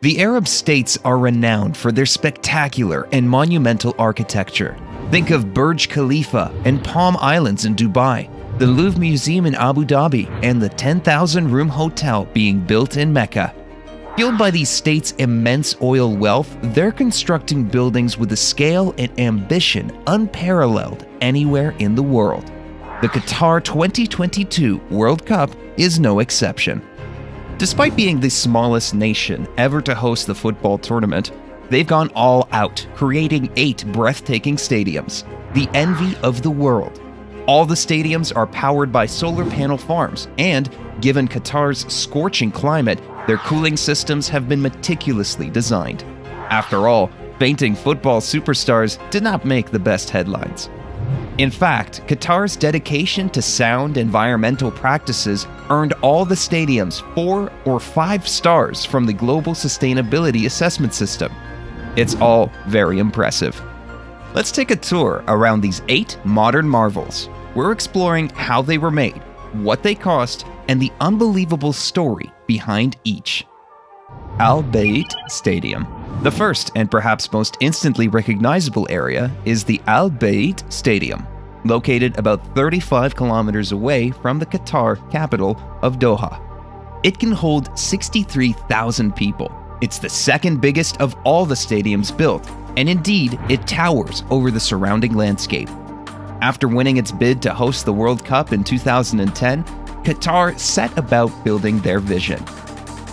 The Arab states are renowned for their spectacular and monumental architecture. Think of Burj Khalifa and Palm Islands in Dubai, the Louvre Museum in Abu Dhabi, and the 10,000-room hotel being built in Mecca. Fueled by these states' immense oil wealth, they're constructing buildings with a scale and ambition unparalleled anywhere in the world. The Qatar 2022 World Cup is no exception. Despite being the smallest nation ever to host the football tournament, they've gone all out, creating 8 breathtaking stadiums, the envy of the world. All the stadiums are powered by solar panel farms, and given Qatar's scorching climate, their cooling systems have been meticulously designed. After all, fainting football superstars did not make the best headlines. In fact, Qatar's dedication to sound environmental practices earned all the stadiums 4 or 5 stars from the Global Sustainability Assessment System. It's all very impressive. Let's take a tour around these 8 modern marvels. We're exploring how they were made, what they cost, and the unbelievable story behind each. Al Bayt Stadium. The first and perhaps most instantly recognizable area is the Al Bayt Stadium, located about 35 kilometers away from the Qatar capital of Doha. It can hold 63,000 people. It's the second biggest of all the stadiums built, and indeed, it towers over the surrounding landscape. After winning its bid to host the World Cup in 2010, Qatar set about building their vision.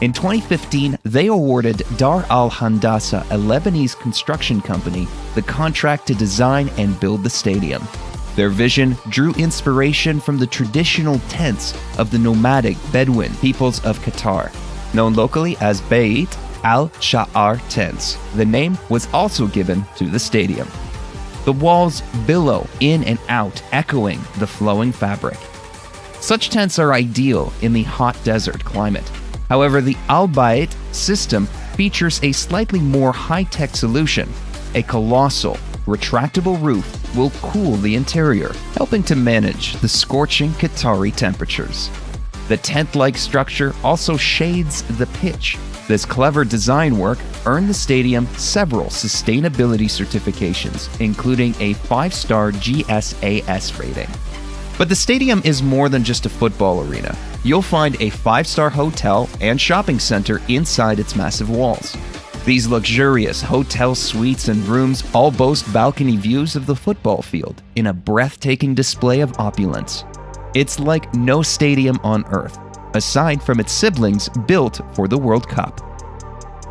In 2015, they awarded Dar Al Handasa, a Lebanese construction company, the contract to design and build the stadium. Their vision drew inspiration from the traditional tents of the nomadic Bedouin peoples of Qatar, known locally as Bayt al-Sha'ar tents. The name was also given to the stadium. The walls billow in and out, echoing the flowing fabric. Such tents are ideal in the hot desert climate. However, the Al Bayt system features a slightly more high-tech solution. A colossal, retractable roof will cool the interior, helping to manage the scorching Qatari temperatures. The tent-like structure also shades the pitch. This clever design work earned the stadium several sustainability certifications, including a 5-star GSAS rating. But the stadium is more than just a football arena. You'll find a 5-star hotel and shopping center inside its massive walls. These luxurious hotel suites and rooms all boast balcony views of the football field in a breathtaking display of opulence. It's like no stadium on earth, aside from its siblings built for the World Cup.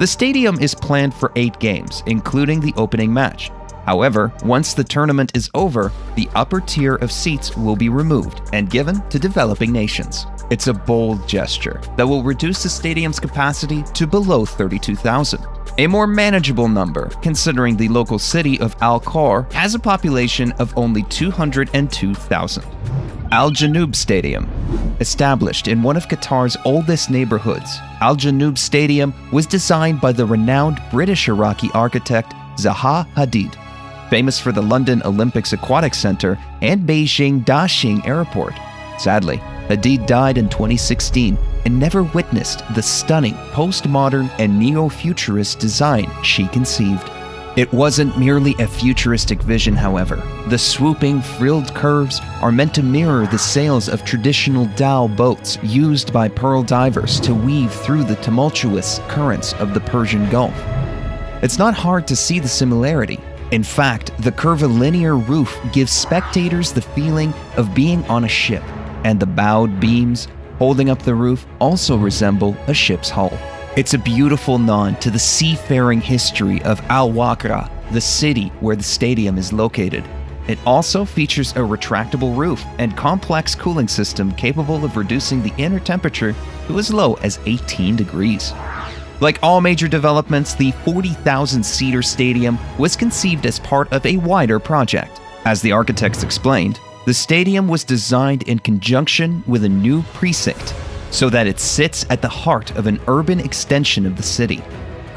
The stadium is planned for 8 games, including the opening match. However, once the tournament is over, the upper tier of seats will be removed and given to developing nations. It's a bold gesture that will reduce the stadium's capacity to below 32,000. A more manageable number, considering the local city of Al Khor has a population of only 202,000. Al Janoub Stadium. Established in one of Qatar's oldest neighborhoods, Al Janoub Stadium was designed by the renowned British-Iraqi architect Zaha Hadid, famous for the London Olympics Aquatic Center and Beijing Daxing Airport. Sadly, Hadid died in 2016 and never witnessed the stunning postmodern and neo-futurist design she conceived. It wasn't merely a futuristic vision, however. The swooping, frilled curves are meant to mirror the sails of traditional dhow boats used by pearl divers to weave through the tumultuous currents of the Persian Gulf. It's not hard to see the similarity. In fact, the curvilinear roof gives spectators the feeling of being on a ship, and the bowed beams holding up the roof also resemble a ship's hull. It's a beautiful nod to the seafaring history of Al Waqra, the city where the stadium is located. It also features a retractable roof and complex cooling system capable of reducing the inner temperature to as low as 18 degrees. Like all major developments, the 40,000-seater stadium was conceived as part of a wider project. As the architects explained, the stadium was designed in conjunction with a new precinct so that it sits at the heart of an urban extension of the city,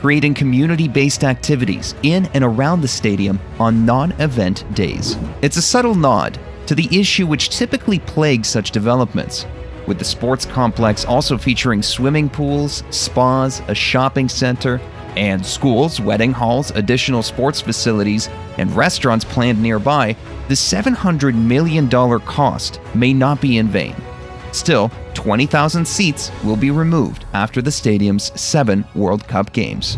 creating community-based activities in and around the stadium on non-event days. It's a subtle nod to the issue which typically plagues such developments: with the sports complex also featuring swimming pools, spas, a shopping center, and schools, wedding halls, additional sports facilities, and restaurants planned nearby. The $700 million cost may not be in vain. Still, 20,000 seats will be removed after the stadium's 7 World Cup games.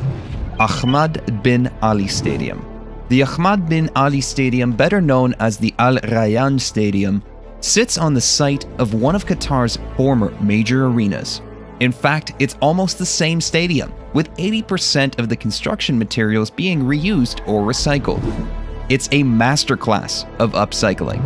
Ahmad bin Ali Stadium. The Ahmad bin Ali Stadium, better known as the Al Rayyan Stadium, sits on the site of one of Qatar's former major arenas. In fact, it's almost the same stadium, with 80% of the construction materials being reused or recycled. It's a masterclass of upcycling.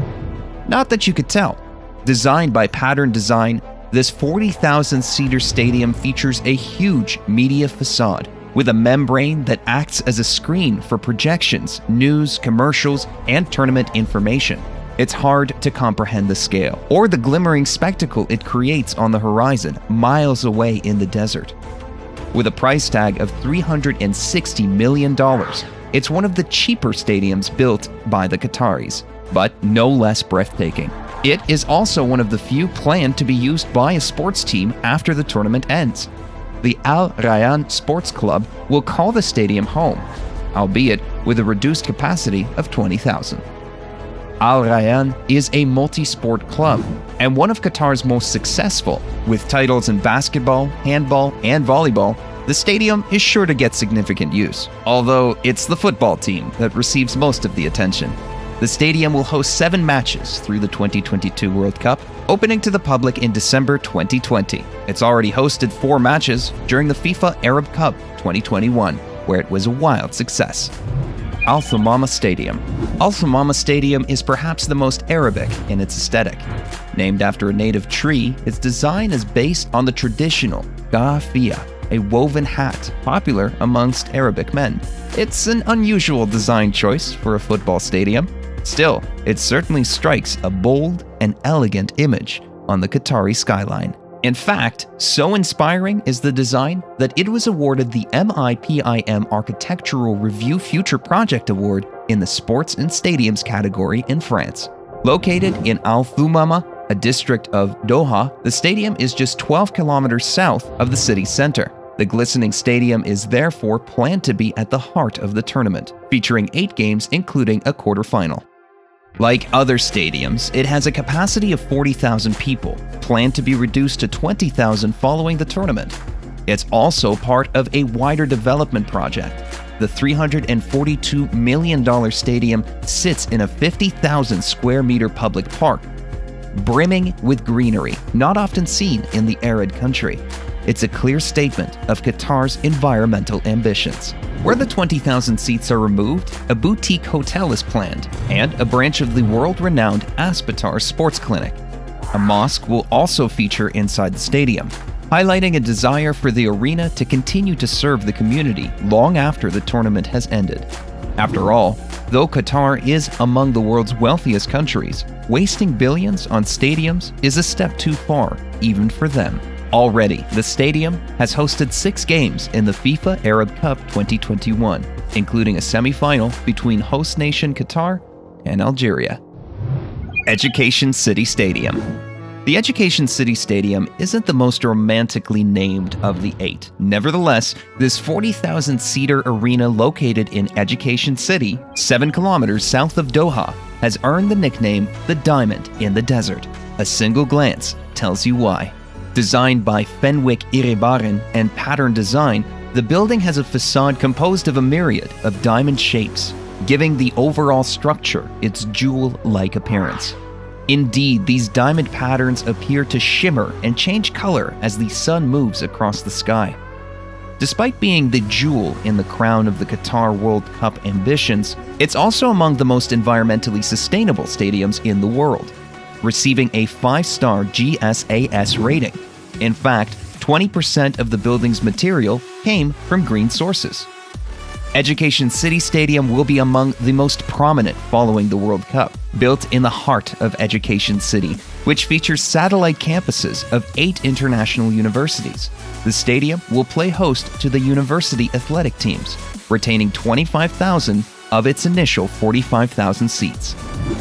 Not that you could tell. Designed by Pattern Design, this 40,000-seater stadium features a huge media facade with a membrane that acts as a screen for projections, news, commercials, and tournament information. It's hard to comprehend the scale, or the glimmering spectacle it creates on the horizon, miles away in the desert. With a price tag of $360 million, it's one of the cheaper stadiums built by the Qataris, but no less breathtaking. It is also one of the few planned to be used by a sports team after the tournament ends. The Al Rayyan Sports Club will call the stadium home, albeit with a reduced capacity of 20,000. Al Rayyan is a multi-sport club and one of Qatar's most successful. With titles in basketball, handball, and volleyball, the stadium is sure to get significant use, although it's the football team that receives most of the attention. The stadium will host 7 matches through the 2022 World Cup, opening to the public in December 2020. It's already hosted 4 matches during the FIFA Arab Cup 2021, where it was a wild success. Al Thumama Stadium. Al Thumama Stadium is perhaps the most Arabic in its aesthetic. Named after a native tree, its design is based on the traditional gafia, a woven hat popular amongst Arabic men. It's an unusual design choice for a football stadium. Still, it certainly strikes a bold and elegant image on the Qatari skyline. In fact, so inspiring is the design that it was awarded the MIPIM Architectural Review Future Project Award in the Sports and Stadiums category in France. Located in Al Thumama, a district of Doha, the stadium is just 12 kilometers south of the city center. The glistening stadium is therefore planned to be at the heart of the tournament, featuring 8 games including a quarterfinal. Like other stadiums, it has a capacity of 40,000 people, planned to be reduced to 20,000 following the tournament. It's also part of a wider development project. The $342 million stadium sits in a 50,000 square meter public park, brimming with greenery, not often seen in the arid country. It's a clear statement of Qatar's environmental ambitions. Where the 20,000 seats are removed, a boutique hotel is planned, and a branch of the world-renowned Aspetar Sports Clinic. A mosque will also feature inside the stadium, highlighting a desire for the arena to continue to serve the community long after the tournament has ended. After all, though Qatar is among the world's wealthiest countries, wasting billions on stadiums is a step too far, even for them. Already, the stadium has hosted 6 games in the FIFA Arab Cup 2021, including a semi-final between host nation Qatar and Algeria. Education City Stadium. The Education City Stadium isn't the most romantically named of the 8. Nevertheless, this 40,000-seater arena located in Education City, 7 kilometers south of Doha, has earned the nickname the Diamond in the Desert. A single glance tells you why. Designed by Fenwick Irebaren and Pattern Design, the building has a facade composed of a myriad of diamond shapes, giving the overall structure its jewel-like appearance. Indeed, these diamond patterns appear to shimmer and change color as the sun moves across the sky. Despite being the jewel in the crown of the Qatar World Cup ambitions, it's also among the most environmentally sustainable stadiums in the world, receiving a 5-star GSAS rating. In fact, 20% of the building's material came from green sources. Education City Stadium will be among the most prominent following the World Cup. Built in the heart of Education City, which features satellite campuses of 8 international universities, the stadium will play host to the university athletic teams, retaining 25,000 of its initial 45,000 seats.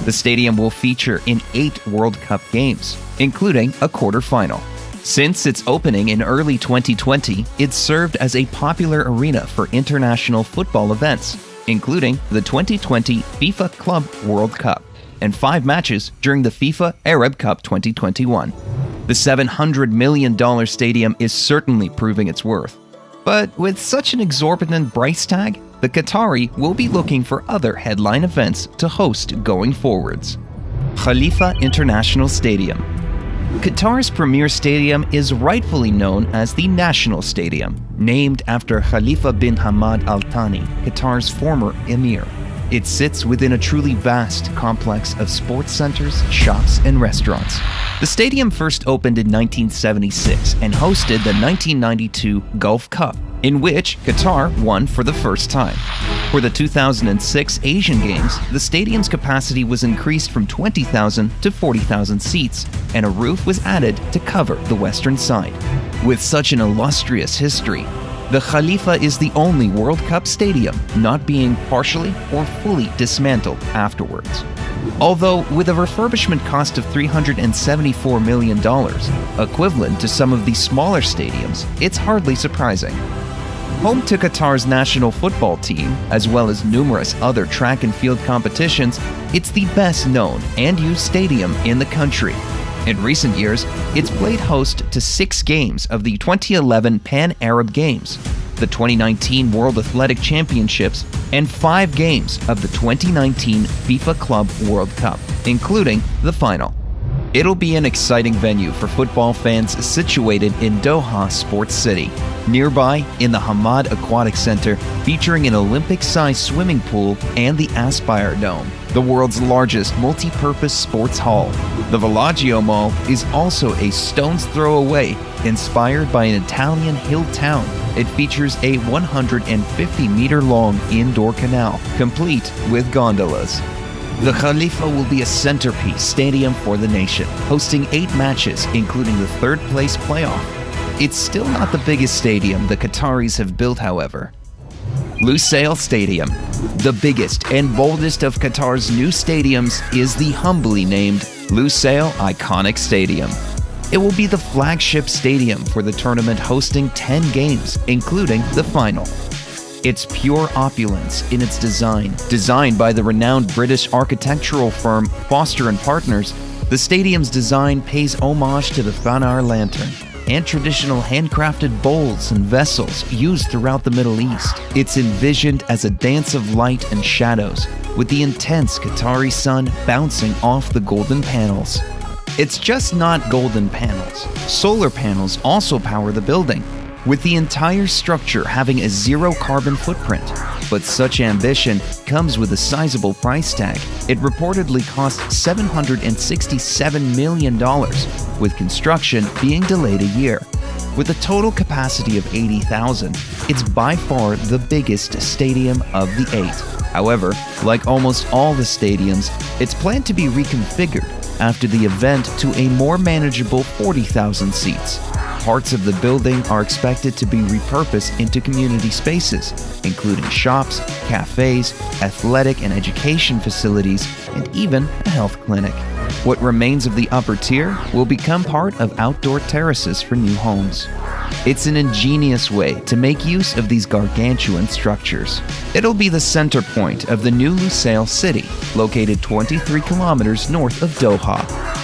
The stadium will feature in 8 World Cup games, including a quarterfinal. Since its opening in early 2020, it's served as a popular arena for international football events, including the 2020 FIFA Club World Cup and 5 matches during the FIFA Arab Cup 2021. The $700 million stadium is certainly proving its worth. But with such an exorbitant price tag, the Qatari will be looking for other headline events to host going forwards. Khalifa International Stadium. Qatar's premier stadium is rightfully known as the National Stadium, named after Khalifa bin Hamad Al Thani, Qatar's former emir. It sits within a truly vast complex of sports centers, shops, and restaurants. The stadium first opened in 1976 and hosted the 1992 Gulf Cup, in which Qatar won for the first time. For the 2006 Asian Games, the stadium's capacity was increased from 20,000 to 40,000 seats, and a roof was added to cover the western side. With such an illustrious history, the Khalifa is the only World Cup stadium not being partially or fully dismantled afterwards. Although with a refurbishment cost of $374 million, equivalent to some of the smaller stadiums, it's hardly surprising. Home to Qatar's national football team, as well as numerous other track and field competitions, it's the best known and used stadium in the country. In recent years, it's played host to 6 games of the 2011 Pan-Arab Games, the 2019 World Athletic Championships, and 5 games of the 2019 FIFA Club World Cup, including the final. It'll be an exciting venue for football fans situated in Doha Sports City, nearby in the Hamad Aquatic Center, featuring an Olympic-sized swimming pool and the Aspire Dome, the world's largest multi-purpose sports hall. The Villaggio Mall is also a stone's throw away, inspired by an Italian hill town. It features a 150-meter-long indoor canal, complete with gondolas. The Khalifa will be a centerpiece stadium for the nation, hosting 8 matches, including the third-place playoff. It's still not the biggest stadium the Qataris have built, however. Lusail Stadium. The biggest and boldest of Qatar's new stadiums is the humbly named Lusail Iconic Stadium. It will be the flagship stadium for the tournament, hosting 10 games, including the final. Its pure opulence in its design, designed by the renowned British architectural firm Foster & Partners, the stadium's design pays homage to the Fanar lantern and traditional handcrafted bowls and vessels used throughout the Middle East. It's envisioned as a dance of light and shadows, with the intense Qatari sun bouncing off the golden panels. It's just not golden panels. Solar panels also power the building, with the entire structure having a zero carbon footprint. But such ambition comes with a sizable price tag. It reportedly cost $767 million, with construction being delayed a year. With a total capacity of 80,000, it's by far the biggest stadium of the 8. However, like almost all the stadiums, it's planned to be reconfigured after the event to a more manageable 40,000 seats. Parts of the building are expected to be repurposed into community spaces, including shops, cafes, athletic and education facilities, and even a health clinic. What remains of the upper tier will become part of outdoor terraces for new homes. It's an ingenious way to make use of these gargantuan structures. It'll be the center point of the new Lusail city, located 23 kilometers north of Doha.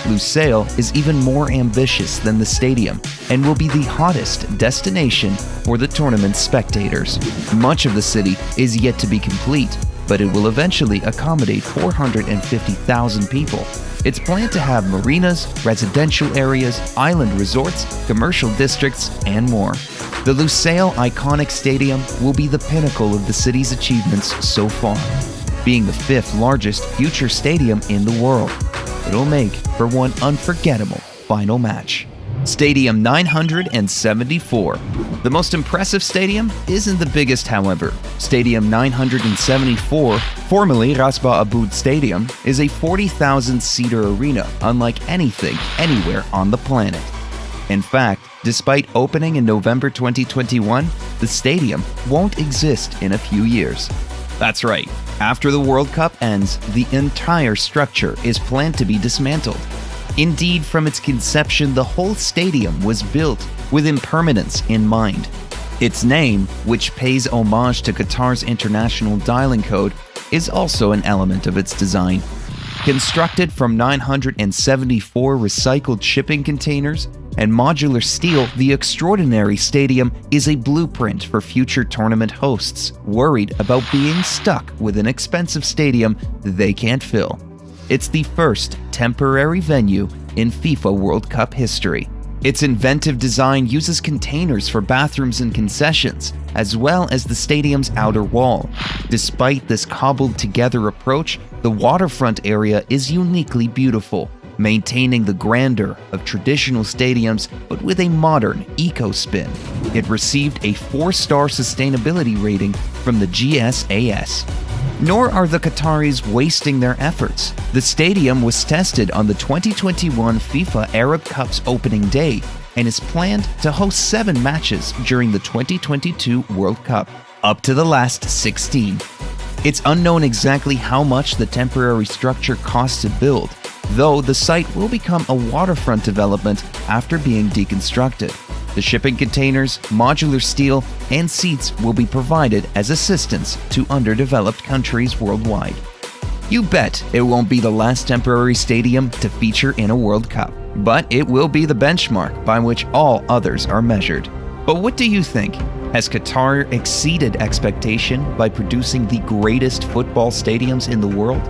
Lusail is even more ambitious than the stadium and will be the hottest destination for the tournament's spectators. Much of the city is yet to be complete, but it will eventually accommodate 450,000 people. It's planned to have marinas, residential areas, island resorts, commercial districts, and more. The Lusail Iconic Stadium will be the pinnacle of the city's achievements so far, being the 5th largest future stadium in the world. It'll make for one unforgettable final match. Stadium 974. The most impressive stadium isn't the biggest, however. Stadium 974, formerly Ras Ba Aboud Stadium, is a 40,000-seater arena unlike anything anywhere on the planet. In fact, despite opening in November 2021, the stadium won't exist in a few years. That's right. After the World Cup ends, the entire structure is planned to be dismantled. Indeed, from its conception, the whole stadium was built with impermanence in mind. Its name, which pays homage to Qatar's international dialing code, is also an element of its design. Constructed from 974 recycled shipping containers and modular steel, the extraordinary stadium is a blueprint for future tournament hosts worried about being stuck with an expensive stadium they can't fill. It's the first temporary venue in FIFA World Cup history. Its inventive design uses containers for bathrooms and concessions, as well as the stadium's outer wall. Despite this cobbled-together approach, the waterfront area is uniquely beautiful, maintaining the grandeur of traditional stadiums but with a modern eco-spin. It received a 4-star sustainability rating from the GSAS. Nor are the Qataris wasting their efforts. The stadium was tested on the 2021 FIFA Arab Cup's opening day and is planned to host 7 matches during the 2022 World Cup, up to the last 16. It's unknown exactly how much the temporary structure cost to build, though the site will become a waterfront development after being deconstructed. The shipping containers, modular steel, and seats will be provided as assistance to underdeveloped countries worldwide. You bet it won't be the last temporary stadium to feature in a World Cup, but it will be the benchmark by which all others are measured. But what do you think? Has Qatar exceeded expectation by producing the greatest football stadiums in the world?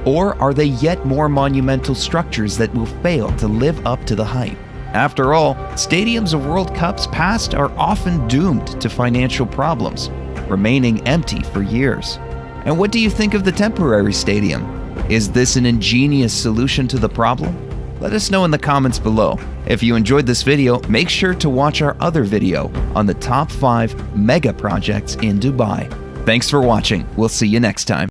Or are they yet more monumental structures that will fail to live up to the hype? After all, stadiums of World Cups past are often doomed to financial problems, remaining empty for years. And what do you think of the temporary stadium? Is this an ingenious solution to the problem? Let us know in the comments below. If you enjoyed this video, make sure to watch our other video on the top 5 mega projects in Dubai. Thanks for watching. We'll see you next time.